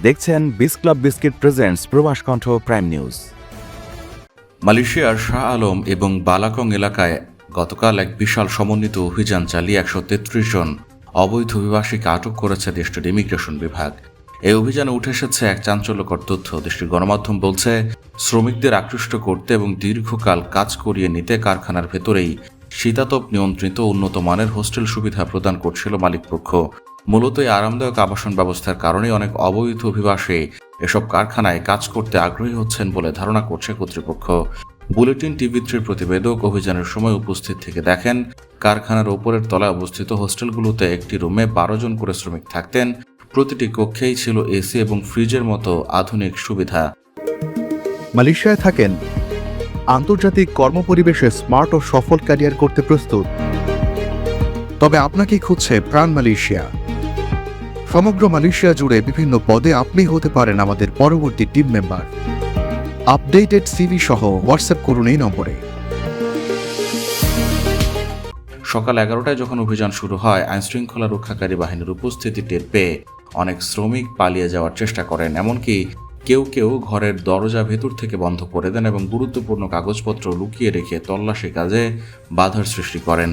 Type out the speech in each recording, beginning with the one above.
দেখছেন বিস club biscuit presents প্রবাস কণ্ঠ প্রাইম নিউজ। মালয়েশিয়ার শাহ আলম এবং বালাকং এলাকায় গতকাল এক বিশাল সমন্বিত অভিযান চালিয়ে 133 জন অবৈধ অভিবাসীকে আটক করেছে দেশটির ইমিগ্রেশন বিভাগ। এই অভিযানে উঠে এসেছে এক চাঞ্চল্যকর তথ্য। দেশটির গণমাধ্যম বলছে, শ্রমিকদের আকৃষ্ট করতে এবং দীর্ঘকাল কাজ করিয়ে নিতে কারখানার ভেতরেই শীতাতপ নিয়ন্ত্রিত উন্নত মানের হোস্টেল সুবিধা প্রদান করছিল মালিকপক্ষ। মূলত এই আরামদায়ক আবাসন ব্যবস্থার কারণে অনেক অবৈধ অভিবাসী এসব কারখানায় কাজ করতে আগ্রহী হচ্ছেন বলে ধারণা করছে কর্তৃপক্ষ। বুলেটিন টিভি3 প্রতিবেদক অভিযানের সময় উপস্থিত থেকে দেখেন, কারখানার ওপরের তলায় অবস্থিত হোস্টেলগুলোতে একটি রুমে 12 জন করে শ্রমিক থাকতেন। প্রতিটি কক্ষেই ছিল এসি এবং ফ্রিজের মতো আধুনিক সুবিধা। মালয়েশিয়ায় থাকেন, আন্তর্জাতিক কর্মপরিবেশে স্মার্ট ও সফল ক্যারিয়ার করতে প্রস্তুত, তবে আপনাকে খুঁজছে প্রাণ মালয়েশিয়া। সমগ্র মালয়েশিয়া জুড়ে বিভিন্ন পদে আপনি হতে পারেন আমাদের পরবর্তী টিম মেম্বার। আপডেটেড সিভি সহ হোয়াটসঅ্যাপ করুন এই নম্বরে। সকাল 11টায় যখন অভিযান শুরু হয়, আইনশৃঙ্খলা রক্ষাকারী বাহিনীর উপস্থিতি টের পেয়ে অনেক শ্রমিক পালিয়ে যাওয়ার চেষ্টা করেন। এমনকি কেউ কেউ ঘরের দরজা ভেতর থেকে বন্ধ করে দেন এবং গুরুত্বপূর্ণ কাগজপত্র লুকিয়ে রেখে তল্লাশি কাজে বাধার সৃষ্টি করেন।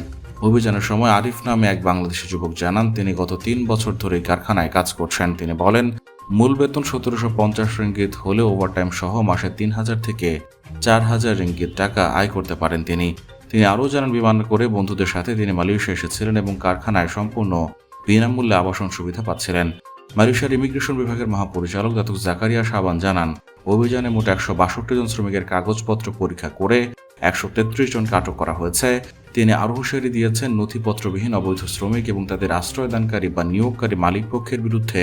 অভিযানের সময় আরিফ নামে এক বাংলাদেশি যুবক জানান, তিনি গত 3 বছর ধরে কারখানায় কাজ করছেন। তিনি বলেন, মূল বেতন 1750 রিঙ্গিত হলেও ওভারটাইম সহ মাসে 3000 থেকে 4000 রিঙ্গিত টাকা আয় করতে পারেন তিনি। আরও জানান, বিমান করে বন্ধুদের সাথে তিনি মালয়েশিয়া এসেছিলেন এবং কারখানায় সম্পূর্ণ বিনামূল্যে আবাসন সুবিধা পাচ্ছিলেন। মালয়েশিয়ার ইমিগ্রেশন বিভাগের মহাপরিচালক দাতুক জাকারিয়া শাবান জানান, অভিযানে মোট 162 জন শ্রমিকের কাগজপত্র পরীক্ষা করে 133 জনকে আটক করা হয়েছে। তিনি আরও হুঁশিয়ারি দিয়েছেন, নথিপত্রবিহীন অবৈধ শ্রমিক এবং তাদের আশ্রয়দানকারী বা নিয়োগকারী মালিকপক্ষের বিরুদ্ধে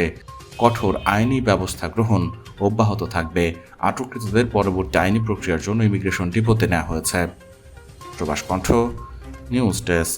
কঠোর আইনি ব্যবস্থা গ্রহণ অব্যাহত থাকবে। আটককৃতদের পরবর্তী আইনি প্রক্রিয়ার জন্য ইমিগ্রেশন ডিপোতে নেওয়া হয়েছে। প্রবাস কণ্ঠ নিউজ ডেস্ক।